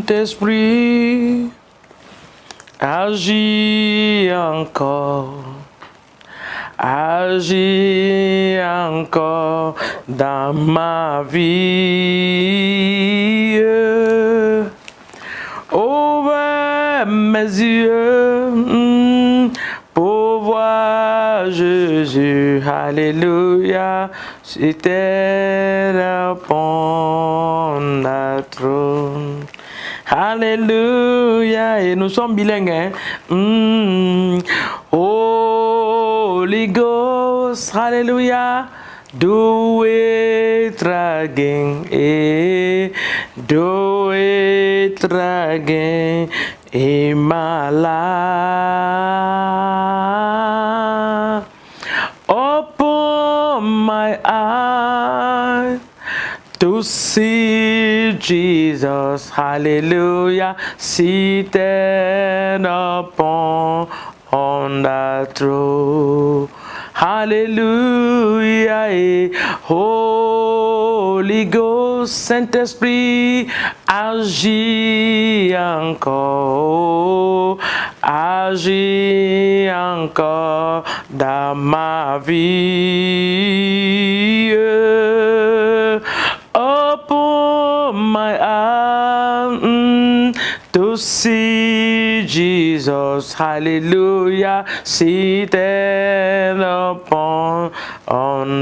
Saint-Esprit, agis encore. Agis encore dans ma vie. Ouvre mes yeux pour voir Jésus. Alléluia. C'était upon the trône. Alléluia. Et nous sommes bilingues. Holy Ghost, hallelujah, do it again, do it again in my life. Open my eyes to see Jesus, hallelujah, seated upon the throne. Hallelujah. Holy Ghost, Saint-Esprit, agis encore, agis encore dans ma vie. Open my eyes to see Jesus, hallelujah, seated upon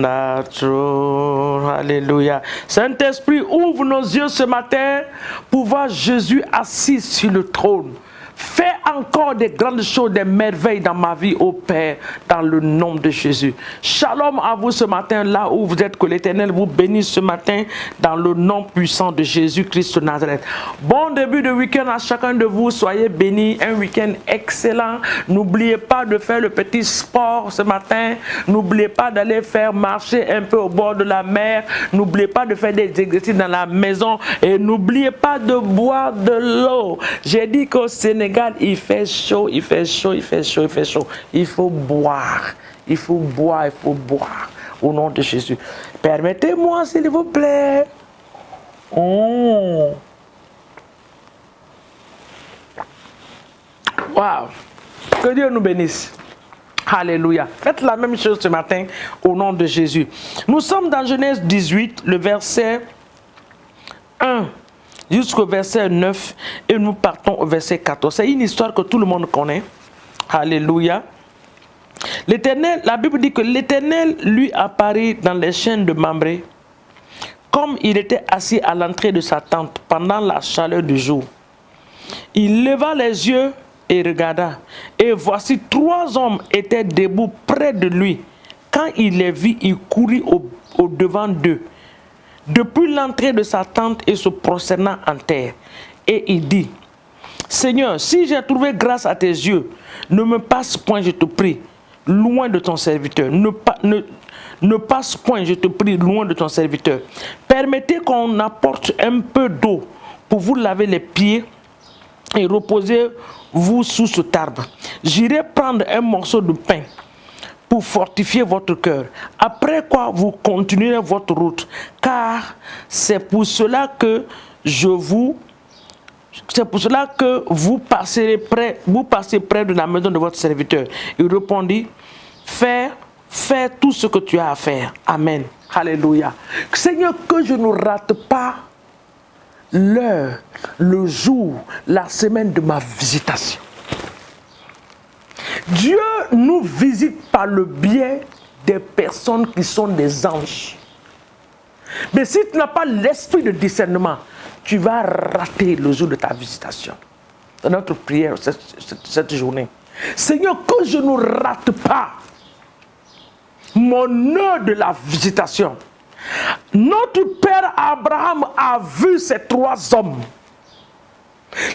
the throne, hallelujah. Saint-Esprit, ouvre nos yeux ce matin pour voir Jésus assis sur le trône. Fais encore des grandes choses, des merveilles dans ma vie, ô Père, dans le nom de Jésus. Shalom à vous ce matin, là où vous êtes, que l'Éternel vous bénisse ce matin, dans le nom puissant de Jésus-Christ de Nazareth. Bon début de week-end à chacun de vous, soyez bénis, un week-end excellent. N'oubliez pas de faire le petit sport ce matin, n'oubliez pas d'aller faire marcher un peu au bord de la mer, n'oubliez pas de faire des exercices dans la maison et n'oubliez pas de boire de l'eau. J'ai dit qu'au Sénégal, il fait chaud, il fait chaud, il fait chaud, il fait chaud. Il faut boire, il faut boire, il faut boire. Au nom de Jésus. Permettez-moi, s'il vous plaît. Wow. Que Dieu nous bénisse. Alléluia. Faites la même chose ce matin au nom de Jésus. Nous sommes dans Genèse 18, le verset 1. Jusqu'au verset 9 et nous partons au verset 14. C'est une histoire que tout le monde connaît. Alléluia. L'Éternel, la Bible dit que l'Éternel lui apparut dans les chaînes de Mamré, comme il était assis à l'entrée de sa tente pendant la chaleur du jour. Il leva les yeux et regarda, et voici 3 hommes étaient debout près de lui. Quand il les vit, il courut au devant d'eux, depuis l'entrée de sa tente et se prosternant en terre. Et il dit, Seigneur, si j'ai trouvé grâce à tes yeux, ne me passe point, je te prie, loin de ton serviteur. Ne passe point, je te prie, loin de ton serviteur. Permettez qu'on apporte un peu d'eau pour vous laver les pieds et reposez-vous sous cet arbre. J'irai prendre un morceau de pain pour fortifier votre cœur. Après quoi, vous continuerez votre route, car c'est pour cela que vous passez près de la maison de votre serviteur. Il répondit, fais tout ce que tu as à faire. Amen. Alléluia. Seigneur, que je ne rate pas l'heure, le jour, la semaine de ma visitation. Dieu nous visite par le biais des personnes qui sont des anges. Mais si tu n'as pas l'esprit de discernement, tu vas rater le jour de ta visitation. Dans notre prière cette journée. Seigneur, que je ne rate pas mon heure de la visitation. Notre père Abraham a vu ces 3 hommes.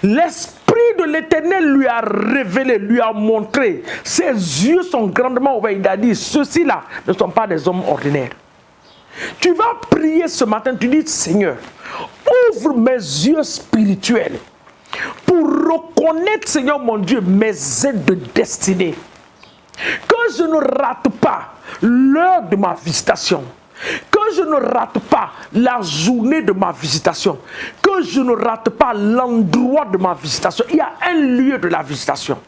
L'esprit de l'Éternel lui a révélé, lui a montré. Ses yeux sont grandement ouverts. Il a dit, ceux-ci-là ne sont pas des hommes ordinaires. Tu vas prier ce matin, tu dis, Seigneur, ouvre mes yeux spirituels pour reconnaître, Seigneur mon Dieu, mes aides de destinée. Que je ne rate pas l'heure de ma visitation. Que je ne rate pas la journée de ma visitation. Que je ne rate pas l'endroit de ma visitation. Il y a un lieu de la visitation.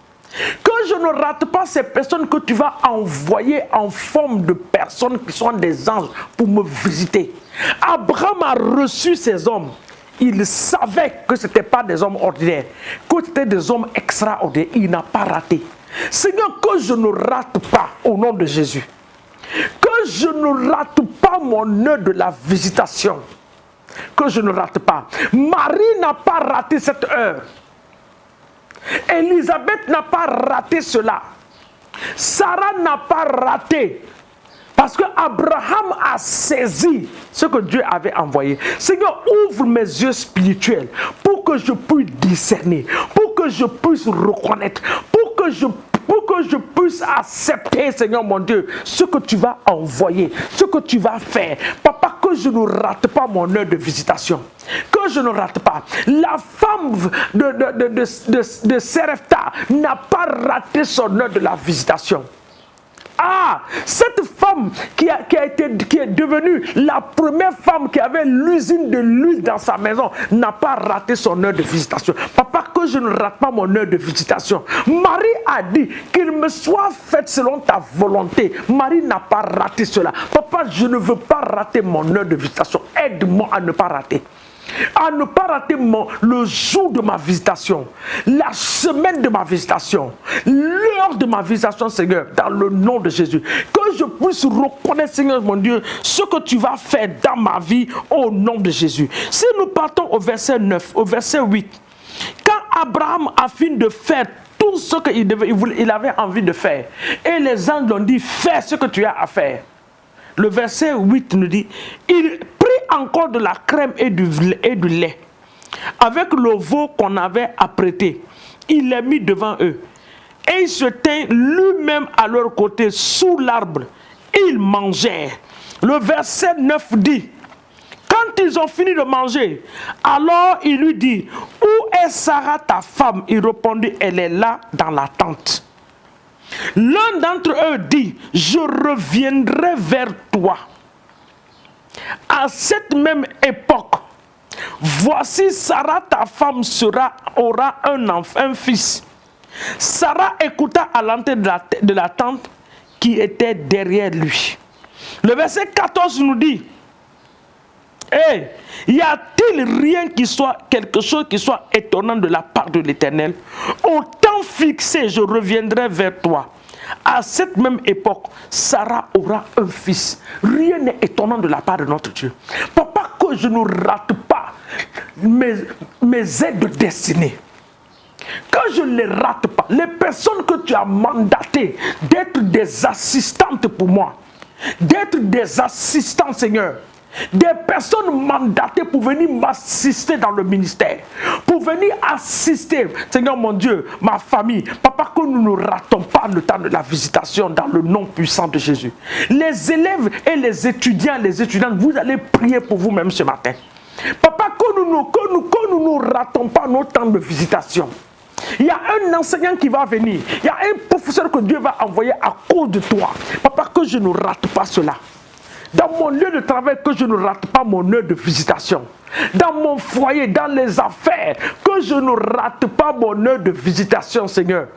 Que je ne rate pas ces personnes que tu vas envoyer en forme de personnes qui sont des anges pour me visiter. Abraham a reçu ces hommes. Il savait que ce n'étaient pas des hommes ordinaires, que c'était des hommes extraordinaires. Il n'a pas raté. Seigneur, que je ne rate pas au nom de Jésus. Que je ne rate pas mon heure de la visitation. Que je ne rate pas. Marie n'a pas raté cette heure. Élisabeth n'a pas raté cela. Sarah n'a pas raté. Parce que Abraham a saisi ce que Dieu avait envoyé. Seigneur, ouvre mes yeux spirituels pour que je puisse discerner, pour que je puisse reconnaître, pour que je puisse accepter, Seigneur mon Dieu, ce que tu vas envoyer, ce que tu vas faire. Papa, que je ne rate pas mon heure de visitation. Que je ne rate pas. La femme de Serepta n'a pas raté son heure de la visitation. Ah, cette femme qui est devenue la première femme qui avait l'usine de l'huile dans sa maison n'a pas raté son heure de visitation. Papa, que je ne rate pas mon heure de visitation. Marie a dit qu'il me soit fait selon ta volonté. Marie n'a pas raté cela. Papa, je ne veux pas rater mon heure de visitation. Aide-moi à ne pas rater. À ne pas rater le jour de ma visitation, la semaine de ma visitation, l'heure de ma visitation, Seigneur, dans le nom de Jésus. Que je puisse reconnaître, Seigneur mon Dieu, ce que tu vas faire dans ma vie au nom de Jésus. Si nous partons au verset 9, au verset 8, quand Abraham a fini de faire tout ce qu'il avait envie de faire, et les anges lui ont dit, fais ce que tu as à faire. Le verset 8 nous dit, il prit encore de la crème et du lait. Avec le veau qu'on avait apprêté, il les mit devant eux. Et il se tint lui-même à leur côté sous l'arbre. Ils mangèrent. Le verset 9 dit, quand ils ont fini de manger, alors il lui dit, où est Sarah ta femme? Il répondit, elle est là dans la tente. L'un d'entre eux dit, je reviendrai vers toi. À cette même époque, voici Sarah ta femme aura un fils. Sarah écouta à l'entrée de la tente qui était derrière lui. Le verset 14 nous dit, y a-t-il quelque chose qui soit étonnant de la part de l'Éternel? Au temps fixé, je reviendrai vers toi. À cette même époque, Sarah aura un fils. Rien n'est étonnant de la part de notre Dieu. Papa, que je ne rate pas mes aides de destinée. Que je ne les rate pas. Les personnes que tu as mandatées d'être des assistantes pour moi, d'être des assistants, Seigneur. Des personnes mandatées pour venir m'assister dans le ministère, pour venir assister, Seigneur mon Dieu, ma famille. Papa, que nous ne ratons pas le temps de la visitation dans le nom puissant de Jésus. Les élèves et les étudiantes, vous allez prier pour vous-même ce matin. Papa, que nous ne ratons pas notre temps de visitation. Il y a un enseignant qui va venir, il y a un professeur que Dieu va envoyer à cause de toi. Papa, que je ne rate pas cela. Dans mon lieu de travail, que je ne rate pas mon heure de visitation. Dans mon foyer, dans les affaires, que je ne rate pas mon heure de visitation, Seigneur.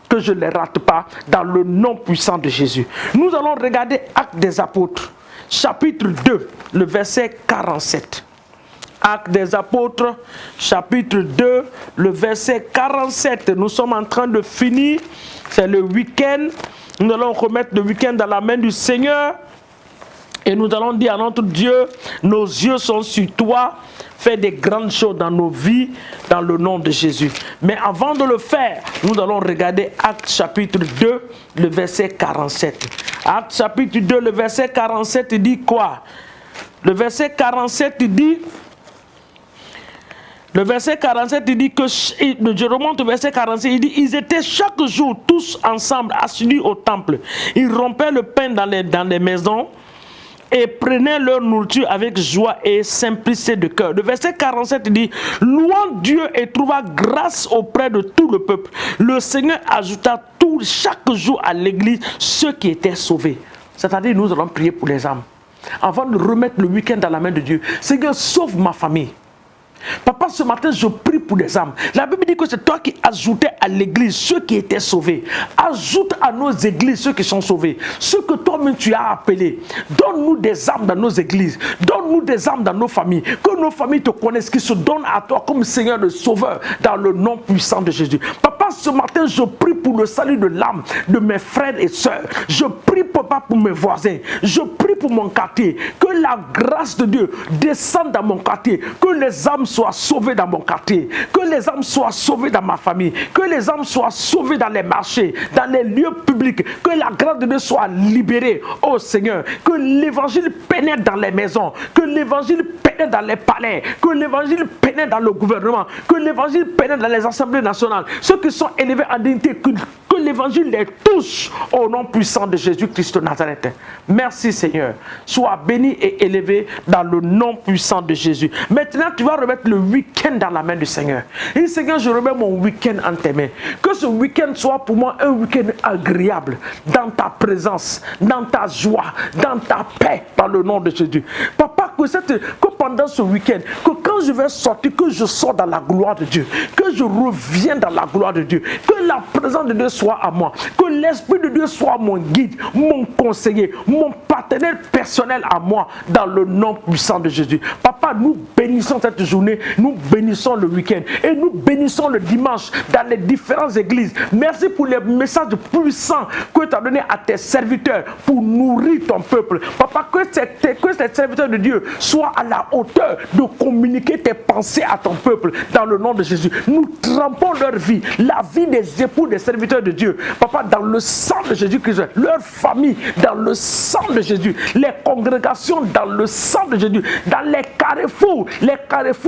Que je ne les rate pas dans le nom puissant de Jésus. Nous allons regarder Actes des Apôtres, chapitre 2, le verset 47. Actes des Apôtres, chapitre 2, le verset 47. Nous sommes en train de finir. C'est le week-end. Nous allons remettre le week-end dans la main du Seigneur. Et nous allons dire à notre Dieu, nos yeux sont sur toi, fais des grandes choses dans nos vies, dans le nom de Jésus. Mais avant de le faire, nous allons regarder Actes chapitre 2, le verset 47. Actes chapitre 2, le verset 47 dit quoi? Le verset 47 dit... Le verset 47, il dit que, je remonte au verset 47, il dit, ils étaient chaque jour tous ensemble assidus au temple. Ils rompaient le pain dans les maisons et prenaient leur nourriture avec joie et simplicité de cœur. Le verset 47 dit, louant Dieu et trouva grâce auprès de tout le peuple. Le Seigneur ajouta chaque jour à l'église ceux qui étaient sauvés. C'est-à-dire, nous allons prier pour les âmes. avant de remettre le week-end dans la main de Dieu. Seigneur, sauve ma famille. Papa, ce matin, je prie pour des âmes. La Bible dit que c'est toi qui ajoutais à l'église ceux qui étaient sauvés. Ajoute à nos églises ceux qui sont sauvés. Ceux que toi-même tu as appelés. Donne-nous des âmes dans nos églises. Donne-nous des âmes dans nos familles. Que nos familles te connaissent, qui se donnent à toi comme Seigneur de Sauveur dans le nom puissant de Jésus. Papa, ce matin, je prie pour le salut de l'âme de mes frères et sœurs. Je prie, Papa, pour mes voisins. Je prie pour mon quartier. Que la grâce de Dieu descende dans mon quartier. Que les âmes soient sauvées dans mon quartier, que les âmes soient sauvées dans ma famille, que les âmes soient sauvées dans les marchés, dans les lieux publics, que la grâce de Dieu soit libérée, oh Seigneur, que l'évangile pénètre dans les maisons, que l'évangile pénètre dans les palais, que l'évangile pénètre dans le gouvernement, que l'évangile pénètre dans les assemblées nationales, ceux qui sont élevés en dignité, que l'évangile les touche au nom puissant de Jésus-Christ de Nazareth. Merci Seigneur, sois béni et élevé dans le nom puissant de Jésus. Maintenant tu vas remettre le week-end dans la main du Seigneur. Et Seigneur, je remets mon week-end en tes mains. Que ce week-end soit pour moi un week-end agréable dans ta présence, dans ta joie, dans ta paix, dans le nom de Jésus. Papa, que pendant ce week-end, que quand je vais sortir, que je sors dans la gloire de Dieu, que je reviens dans la gloire de Dieu, que la présence de Dieu soit à moi, que l'Esprit de Dieu soit mon guide, mon conseiller, mon partenaire personnel à moi, dans le nom puissant de Jésus. Papa, nous bénissons cette journée, nous bénissons le week-end et nous bénissons le dimanche dans les différentes églises. Merci pour les messages puissants que tu as donnés à tes serviteurs pour nourrir ton peuple. Papa, que ces serviteurs de Dieu soient à la hauteur de communiquer tes pensées à ton peuple dans le nom de Jésus. Nous trempons leur vie, la vie des époux des serviteurs de Dieu. Papa, dans le sang de Jésus-Christ, leur famille dans le sang de Jésus, les congrégations dans le sang de Jésus, dans les carrefours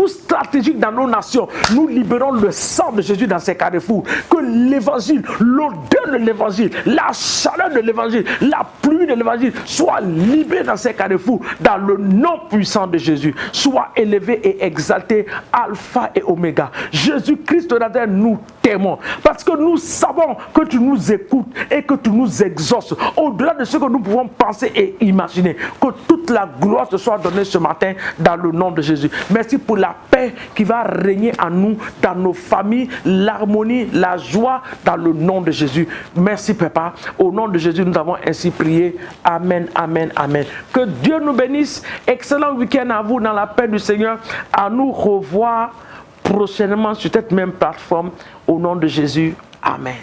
stratégiques dans nos nations. Nous libérons le sang de Jésus dans ces carrefours. Que l'évangile, l'odeur de l'évangile, la chaleur de l'évangile, la pluie de l'évangile soit libérée dans ces carrefours dans le nom puissant de Jésus. Sois élevé et exalté, Alpha et Oméga. Jésus-Christ de Nazareth, nous t'aimons parce que nous savons que tu nous écoutes et que tu nous exauces au-delà de ce que nous pouvons penser et imaginer. Que toute la gloire te soit donnée ce matin dans le nom de Jésus. Merci pour la paix qui va régner en nous, dans nos familles, l'harmonie, la joie dans le nom de Jésus. Merci Papa. Au nom de Jésus, nous avons ainsi prié. Amen, amen, amen. Que Dieu nous bénisse. Excellent week-end à vous dans la paix du Seigneur. À nous revoir prochainement sur cette même plateforme. Au nom de Jésus. Amen.